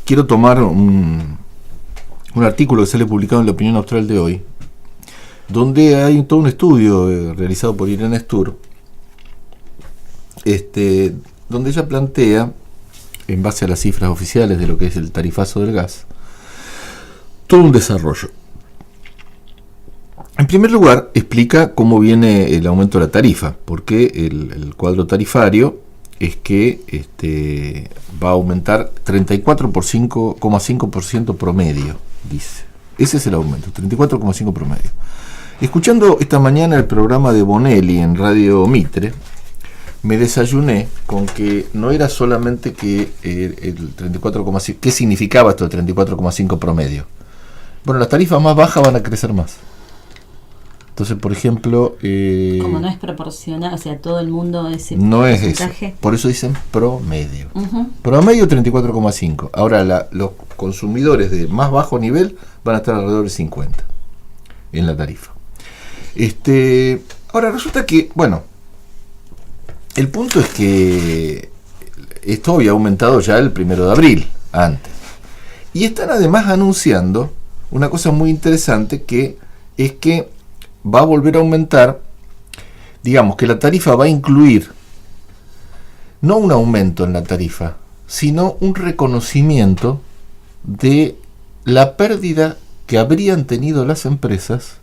quiero tomar un artículo que sale publicado en La Opinión Austral de hoy, donde hay todo un estudio realizado por Irene Stur, donde ella plantea, en base a las cifras oficiales de lo que es el tarifazo del gas, todo un desarrollo. En primer lugar, explica cómo viene el aumento de la tarifa, porque el cuadro tarifario es que va a aumentar 34,5% promedio, dice. Ese es el aumento, 34,5% promedio. Escuchando esta mañana el programa de Bonelli en Radio Mitre, me desayuné con que no era solamente que el 34,5%, ¿qué significaba esto del 34,5% promedio? Bueno, las tarifas más bajas van a crecer más. Entonces, por ejemplo... como no es proporcional, o sea, todo el mundo ese no es eso. Por eso dicen promedio. Uh-huh. Promedio 34,5. Ahora, los consumidores de más bajo nivel van a estar alrededor de 50 en la tarifa. Ahora, resulta que, bueno, el punto es que esto había aumentado ya el 1 de abril, antes. Y están además anunciando una cosa muy interesante, que es que va a volver a aumentar, digamos que la tarifa va a incluir no un aumento en la tarifa, sino un reconocimiento de la pérdida que habrían tenido las empresas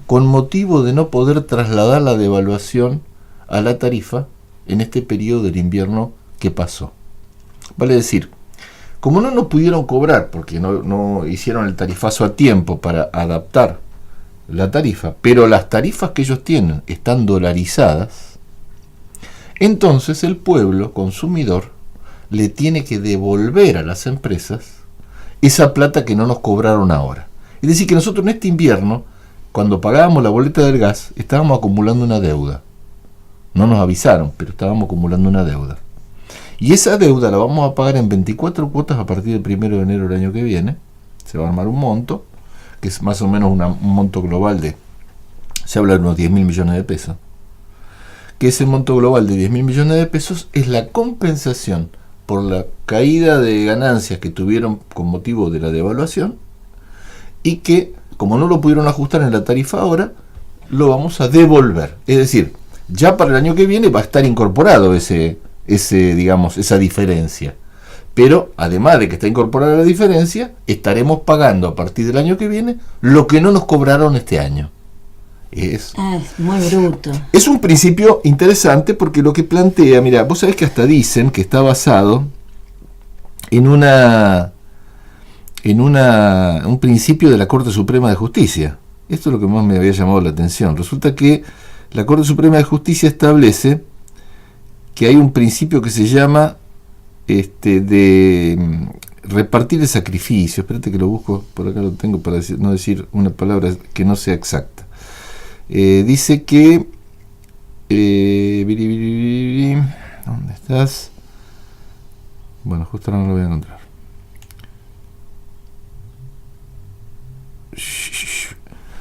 con motivo de no poder trasladar la devaluación a la tarifa en este periodo del invierno que pasó. Vale decir, como no pudieron cobrar porque no hicieron el tarifazo a tiempo para adaptar la tarifa, pero las tarifas que ellos tienen están dolarizadas, entonces el pueblo consumidor le tiene que devolver a las empresas esa plata que no nos cobraron ahora. Es decir, que nosotros en este invierno, cuando pagábamos la boleta del gas, estábamos acumulando una deuda. No nos avisaron, pero estábamos acumulando una deuda. Y esa deuda la vamos a pagar en 24 cuotas a partir del 1 de enero del año que viene. Se va a armar un monto, que es más o menos un monto global se habla de unos 10.000 millones de pesos, que ese monto global de 10.000 millones de pesos es la compensación por la caída de ganancias que tuvieron con motivo de la devaluación, y que, como no lo pudieron ajustar en la tarifa ahora, lo vamos a devolver. Es decir, ya para el año que viene va a estar incorporado esa diferencia. Pero, además de que está incorporada la diferencia, estaremos pagando a partir del año que viene lo que no nos cobraron este año. Es muy bruto. Es un principio interesante porque lo que plantea, mira, vos sabés que hasta dicen que está basado en un principio de la Corte Suprema de Justicia. Esto es lo que más me había llamado la atención. Resulta que la Corte Suprema de Justicia establece que hay un principio que se llama de repartir el sacrificio. Espérate que lo busco, por acá lo tengo para no decir una palabra que no sea exacta. Dice que ¿dónde estás? Bueno, justo ahora no lo voy a encontrar.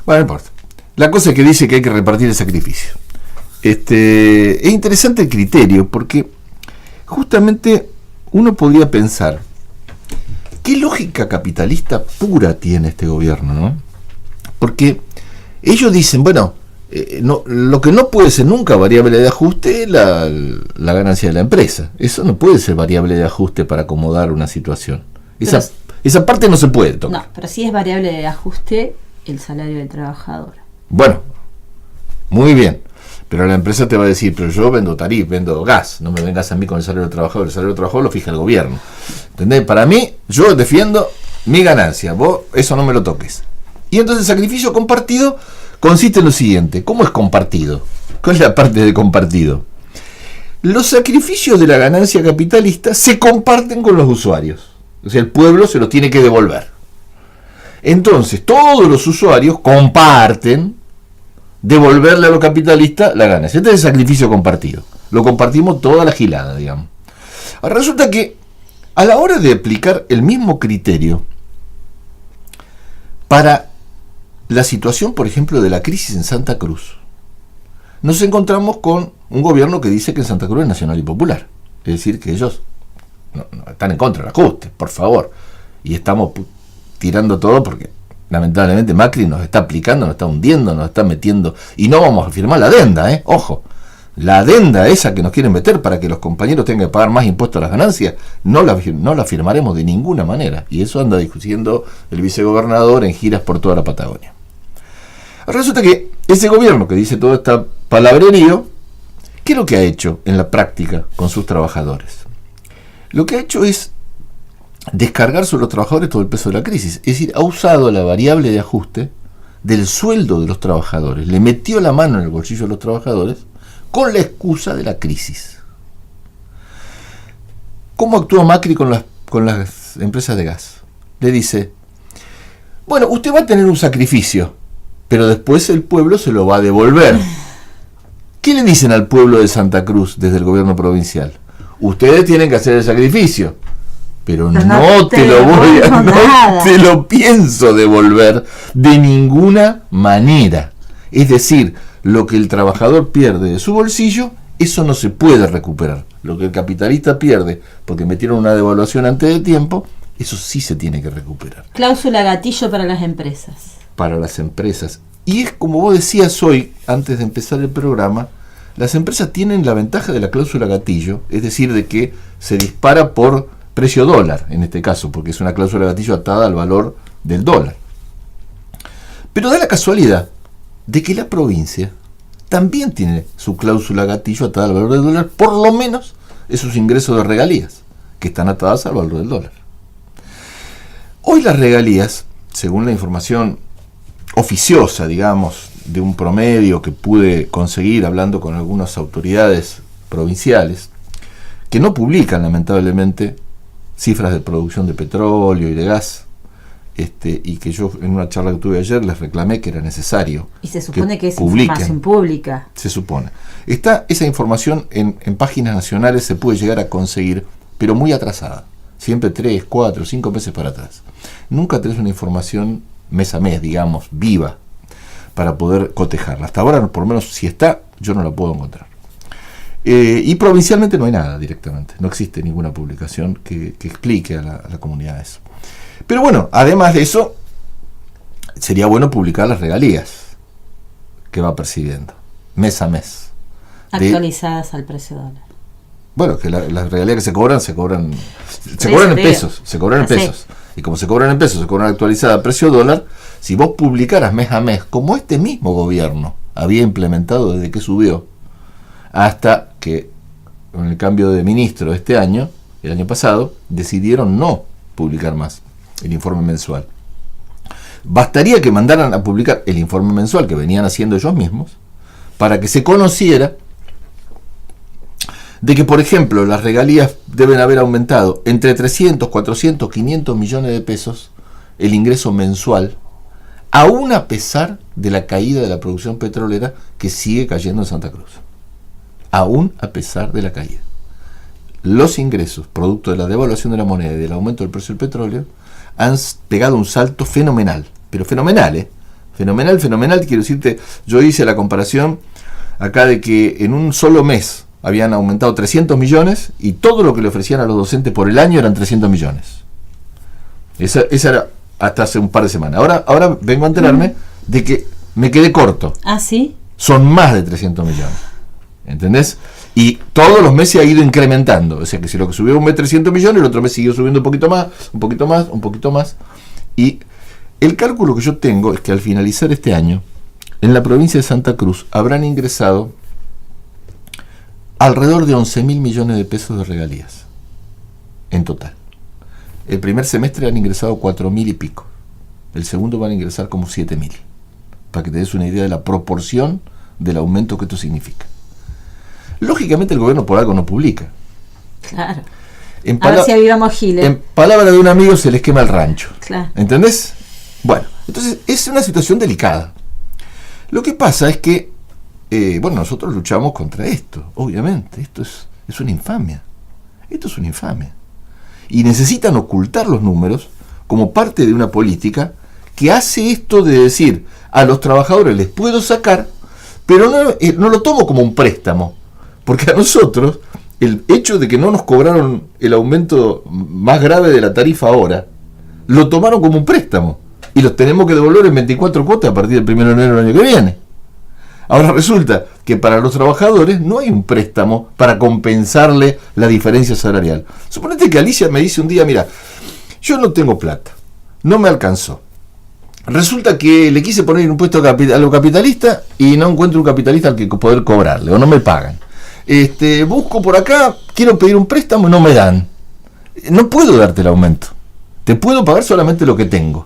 Bueno, no importa. La cosa es que dice que hay que repartir el sacrificio. Es interesante el criterio, porque justamente uno podría pensar, ¿qué lógica capitalista pura tiene este gobierno, no? Porque ellos dicen, bueno, lo que no puede ser nunca variable de ajuste es la ganancia de la empresa. Eso no puede ser variable de ajuste para acomodar una situación. Esa parte no se puede tocar. No, pero sí es variable de ajuste el salario del trabajador. Bueno, muy bien. Pero la empresa te va a decir, pero yo vendo vendo gas, no me vengas a mí con el salario del trabajador. El salario del trabajador lo fija el gobierno. ¿Entendés? Para mí, yo defiendo mi ganancia, vos eso no me lo toques. Y entonces el sacrificio compartido consiste en lo siguiente. ¿Cómo es compartido? ¿Cuál es la parte de compartido? Los sacrificios de la ganancia capitalista se comparten con los usuarios. O sea, el pueblo se los tiene que devolver. Entonces, todos los usuarios comparten devolverle a los capitalistas la ganancia. Este es el sacrificio compartido. Lo compartimos toda la gilada, digamos. Ahora, resulta que a la hora de aplicar el mismo criterio para la situación, por ejemplo, de la crisis en Santa Cruz, nos encontramos con un gobierno que dice que en Santa Cruz es nacional y popular. Es decir, que ellos no están en contra del ajuste, por favor. y estamos tirando todo porque lamentablemente Macri nos está aplicando, nos está hundiendo, nos está metiendo, y no vamos a firmar la adenda, ojo, la adenda esa que nos quieren meter para que los compañeros tengan que pagar más impuestos a las ganancias, no la firmaremos de ninguna manera, y eso anda discutiendo el vicegobernador en giras por toda la Patagonia. Resulta que ese gobierno que dice todo este palabrerío, ¿qué es lo que ha hecho en la práctica con sus trabajadores? Lo que ha hecho es descargar sobre los trabajadores todo el peso de la crisis. Es decir, ha usado la variable de ajuste del sueldo de los trabajadores. Le metió la mano en el bolsillo de los trabajadores con la excusa de la crisis. ¿Cómo actúa Macri con las empresas de gas? Le dice, bueno, usted va a tener un sacrificio, pero después el pueblo se lo va a devolver. ¿Qué le dicen al pueblo de Santa Cruz desde el gobierno provincial? Ustedes tienen que hacer el sacrificio, pero no te lo pienso devolver de ninguna manera. Es decir, lo que el trabajador pierde de su bolsillo, eso no se puede recuperar. Lo que el capitalista pierde porque metieron una devaluación antes de tiempo, eso sí se tiene que recuperar. Cláusula gatillo para las empresas. Para las empresas. Y es como vos decías hoy, antes de empezar el programa, las empresas tienen la ventaja de la cláusula gatillo, es decir, de que se dispara por precio dólar, en este caso, porque es una cláusula gatillo atada al valor del dólar. Pero da la casualidad de que la provincia también tiene su cláusula gatillo atada al valor del dólar, por lo menos esos ingresos de regalías, que están atadas al valor del dólar. Hoy las regalías, según la información oficiosa, digamos, de un promedio que pude conseguir hablando con algunas autoridades provinciales, que no publican lamentablemente cifras de producción de petróleo y de gas, y que yo en una charla que tuve ayer les reclamé que era necesario. Y se supone que es información pública. Se supone. Está esa información en páginas nacionales, se puede llegar a conseguir, pero muy atrasada. Siempre 3, 4, 5 meses para atrás. Nunca tenés una información mes a mes, digamos, viva, para poder cotejarla. Hasta ahora, por lo menos, si está, yo no la puedo encontrar. Y provincialmente no hay nada directamente. No existe ninguna publicación que explique a la comunidad eso. Pero bueno, además de eso, sería bueno publicar las regalías que va percibiendo, mes a mes. Actualizadas al precio dólar. Bueno, que las regalías que se cobran en pesos. Se cobran en pesos. Y como se cobran en pesos, se cobran actualizadas a precio dólar. Si vos publicaras mes a mes, como este mismo gobierno había implementado desde que subió, hasta que con el cambio de ministro este año, el año pasado, decidieron no publicar más el informe mensual. Bastaría que mandaran a publicar el informe mensual que venían haciendo ellos mismos, para que se conociera de que, por ejemplo, las regalías deben haber aumentado entre 300, 400, 500 millones de pesos el ingreso mensual, aún a pesar de la caída de la producción petrolera que sigue cayendo en Santa Cruz. Aún a pesar de la caída. Los ingresos, producto de la devaluación de la moneda y del aumento del precio del petróleo, han pegado un salto fenomenal. Pero fenomenal, Fenomenal, quiero decirte, yo hice la comparación acá de que en un solo mes habían aumentado 300 millones y todo lo que le ofrecían a los docentes por el año eran 300 millones. Esa era hasta hace un par de semanas. Ahora vengo a enterarme de que me quedé corto. ¿Ah, sí? Son más de 300 millones. ¿Entendés? Y todos los meses ha ido incrementando. O sea que si lo que subió un mes 300 millones, el otro mes siguió subiendo un poquito más. Y el cálculo que yo tengo es que al finalizar este año, en la provincia de Santa Cruz habrán ingresado alrededor de 11.000 millones de pesos de regalías en total. El primer semestre han ingresado 4.000 y pico. El segundo van a ingresar como 7.000. Para que te des una idea de la proporción del aumento que esto significa. Lógicamente el gobierno por algo no publica. Claro. A ver si avivamos Giles. En palabra de un amigo se les quema el rancho. Claro. ¿Entendés? Bueno, entonces es una situación delicada. Lo que pasa es que nosotros luchamos contra esto, obviamente. Esto es una infamia. Esto es una infamia. Y necesitan ocultar los números como parte de una política que hace esto de decir a los trabajadores les puedo sacar, pero no lo tomo como un préstamo. Porque a nosotros, el hecho de que no nos cobraron el aumento más grave de la tarifa ahora, lo tomaron como un préstamo y los tenemos que devolver en 24 cuotas a partir del 1 de enero del año que viene. Ahora resulta que para los trabajadores no hay un préstamo para compensarle la diferencia salarial. Suponete que Alicia me dice un día, mira, yo no tengo plata, no me alcanzó. Resulta que le quise poner un impuesto a los capitalistas y no encuentro un capitalista al que poder cobrarle, o no me pagan. Busco por acá, quiero pedir un préstamo y no me dan. No puedo darte el aumento. Te puedo pagar solamente lo que tengo.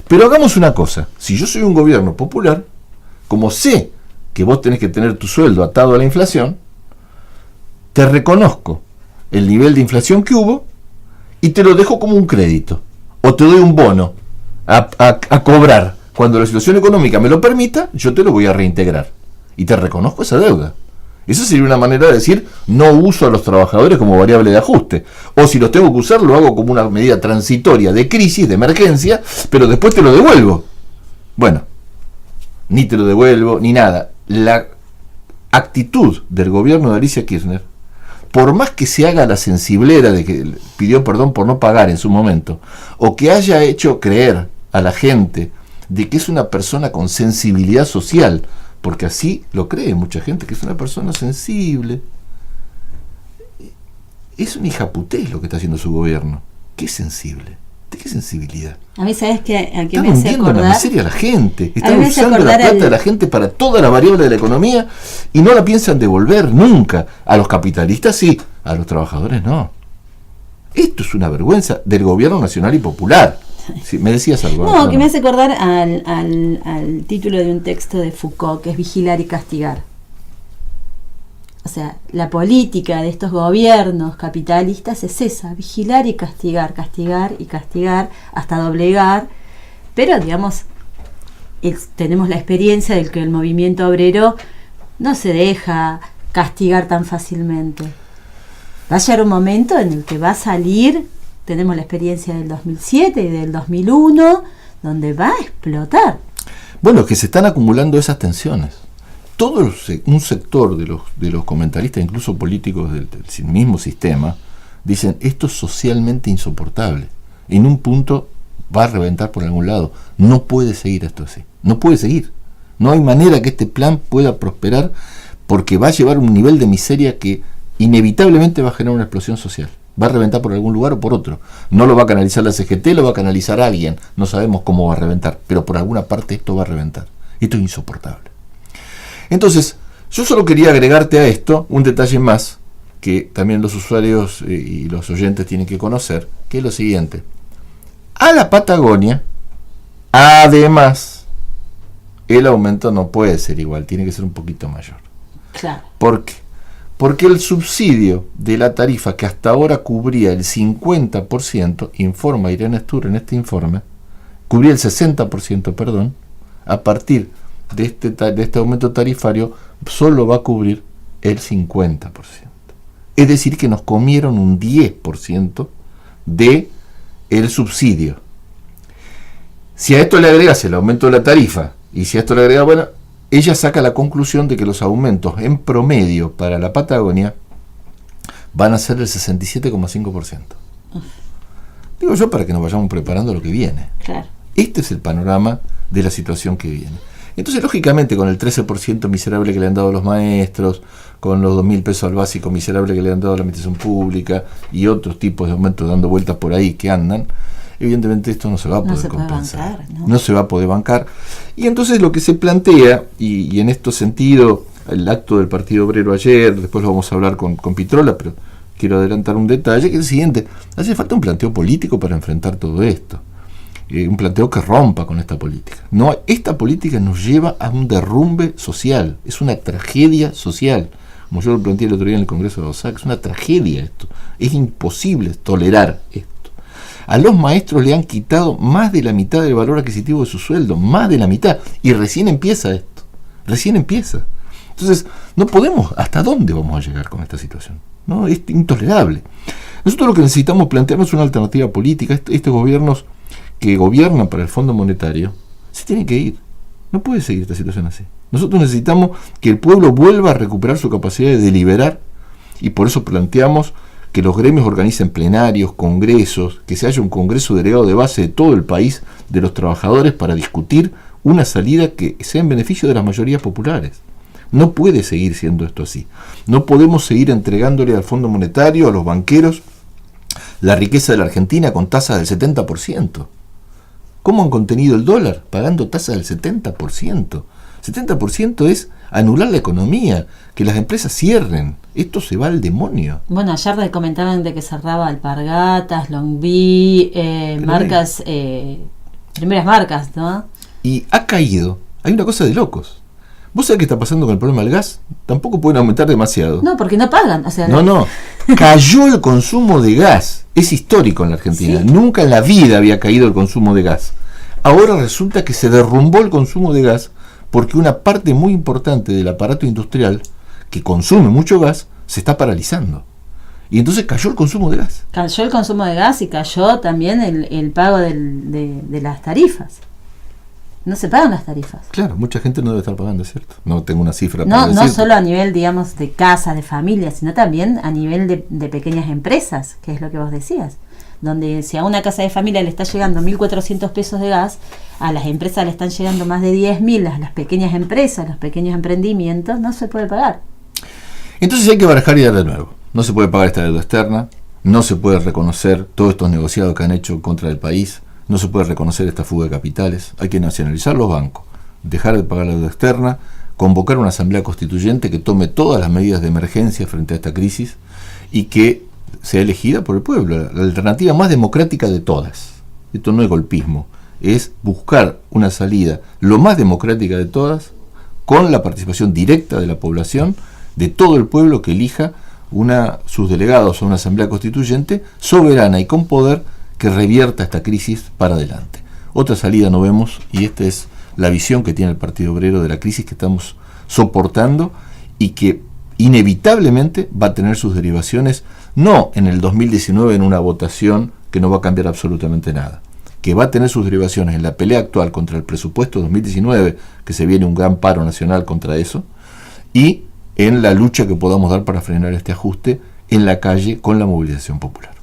Pero hagamos una cosa. Si yo soy un gobierno popular, como sé que vos tenés que tener tu sueldo atado a la inflación, te reconozco el nivel de inflación que hubo y te lo dejo como un crédito. O te doy un bono a cobrar. Cuando la situación económica me lo permita, yo te lo voy a reintegrar. Y te reconozco esa deuda. Esa sería una manera de decir, no uso a los trabajadores como variable de ajuste. O si los tengo que usar, lo hago como una medida transitoria de crisis, de emergencia, pero después te lo devuelvo. Bueno, ni te lo devuelvo, ni nada. La actitud del gobierno de Alicia Kirchner, por más que se haga la sensiblera de que pidió perdón por no pagar en su momento, o que haya hecho creer a la gente de que es una persona con sensibilidad social, porque así lo cree mucha gente, que es una persona sensible. Es un hijaputés lo que está haciendo su gobierno. ¿Qué sensible? ¿De qué sensibilidad? A mí, ¿sabes qué? ¿A qué están me hace hundiendo acordar? la miseria a la gente. A Están mí me hace usando la acordar plata de la gente para toda la variable de la economía y no la piensan devolver nunca. A los capitalistas sí, a los trabajadores no. Esto es una vergüenza del gobierno nacional y popular. Sí, me decías algo. No, que me hace acordar al título de un texto de Foucault, que es Vigilar y Castigar. O sea, la política de estos gobiernos capitalistas es esa, vigilar y castigar, castigar y castigar, hasta doblegar. Pero, digamos, tenemos la experiencia de que el movimiento obrero no se deja castigar tan fácilmente. Va a llegar un momento en el que va a salir. Tenemos la experiencia del 2007 y del 2001, donde va a explotar. Bueno, que se están acumulando esas tensiones. Todo un sector de los comentaristas, incluso políticos del mismo sistema, dicen, esto es socialmente insoportable. En un punto va a reventar por algún lado. No puede seguir esto así. No puede seguir. No hay manera que este plan pueda prosperar, porque va a llevar un nivel de miseria que inevitablemente va a generar una explosión social. Va a reventar por algún lugar o por otro. No lo va a canalizar la CGT, lo va a canalizar alguien. No sabemos cómo va a reventar, pero por alguna parte esto va a reventar. Esto es insoportable. Entonces, yo solo quería agregarte a esto un detalle más, que también los usuarios y los oyentes tienen que conocer, que es lo siguiente. A la Patagonia, además, el aumento no puede ser igual, tiene que ser un poquito mayor. Claro. ¿Por qué? Porque el subsidio de la tarifa que hasta ahora cubría el 50%, informa Irene Stur en este informe, cubría el 60%, perdón, a partir de este aumento tarifario solo va a cubrir el 50%. Es decir, que nos comieron un 10% de el subsidio. Si a esto le agregas el aumento de la tarifa, y si a esto le agrega, bueno, ella saca la conclusión de que los aumentos en promedio para la Patagonia van a ser del 67,5%. Digo yo para que nos vayamos preparando lo que viene. Claro. Este es el panorama de la situación que viene. Entonces, lógicamente, con el 13% miserable que le han dado a los maestros, con los 2.000 pesos al básico miserable que le han dado a la administración pública y otros tipos de aumentos dando vueltas por ahí que andan, evidentemente esto no se va a poder compensar. No se va a poder bancar. Y entonces lo que se plantea, y en este sentido, el acto del Partido Obrero ayer, después lo vamos a hablar con Pitrola, pero quiero adelantar un detalle, que es el siguiente: hace falta un planteo político para enfrentar todo esto. Un planteo que rompa con esta política. No, esta política nos lleva a un derrumbe social, es una tragedia social, como yo lo planteé el otro día en el Congreso de Osaka. Es una tragedia esto, es imposible tolerar esto. A los maestros le han quitado más de la mitad del valor adquisitivo de su sueldo, más de la mitad, y recién empieza esto, recién empieza. Entonces, no podemos, ¿hasta dónde vamos a llegar con esta situación? No, es intolerable. Nosotros lo que necesitamos plantearnos es una alternativa política. Estos gobiernos que gobiernan para el Fondo Monetario se tienen que ir. No puede seguir esta situación así. Nosotros necesitamos que el pueblo vuelva a recuperar su capacidad de deliberar, y por eso planteamos que los gremios organicen plenarios, congresos, que se haya un congreso delegado de base de todo el país, de los trabajadores, para discutir una salida que sea en beneficio de las mayorías populares. No puede seguir siendo esto así. No podemos seguir entregándole al Fondo Monetario, a los banqueros, la riqueza de la Argentina con tasas del 70%. ¿Cómo han contenido el dólar? Pagando tasas del 70%. 70% es anular la economía, que las empresas cierren. Esto se va al demonio. Bueno, ayer le comentaban de que cerraba Alpargatas, Longby, marcas, primeras marcas, ¿no? Y ha caído. Hay una cosa de locos. ¿Vos sabés qué está pasando con el problema del gas? Tampoco pueden aumentar demasiado. No, porque no pagan. O sea, no. Cayó el consumo de gas. Es histórico en la Argentina. ¿Sí? Nunca en la vida había caído el consumo de gas. Ahora resulta que se derrumbó el consumo de gas porque una parte muy importante del aparato industrial que consume mucho gas se está paralizando. Y entonces cayó el consumo de gas. Cayó el consumo de gas y cayó también el pago de las tarifas. No se pagan las tarifas. Claro, mucha gente no debe estar pagando, es cierto. No tengo una cifra para decirte. No solo a nivel, digamos, de casa, de familia, sino también a nivel de pequeñas empresas, que es lo que vos decías. Donde si a una casa de familia le está llegando 1.400 pesos de gas, a las empresas le están llegando más de 10.000, a las pequeñas empresas, los pequeños emprendimientos, no se puede pagar. Entonces hay que barajar y dar de nuevo. No se puede pagar esta deuda externa, no se puede reconocer todos estos negociados que han hecho contra el país, no se puede reconocer esta fuga de capitales, hay que nacionalizar los bancos, dejar de pagar la deuda externa, convocar una asamblea constituyente que tome todas las medidas de emergencia frente a esta crisis y que sea elegida por el pueblo, la alternativa más democrática de todas. Esto no es golpismo, es buscar una salida lo más democrática de todas, con la participación directa de la población, de todo el pueblo que elija sus delegados a una asamblea constituyente soberana y con poder que revierta esta crisis para adelante. Otra salida no vemos, y esta es la visión que tiene el Partido Obrero de la crisis que estamos soportando y que inevitablemente va a tener sus derivaciones, no en el 2019 en una votación que no va a cambiar absolutamente nada, que va a tener sus derivaciones en la pelea actual contra el presupuesto 2019, que se viene un gran paro nacional contra eso, y en la lucha que podamos dar para frenar este ajuste en la calle con la movilización popular.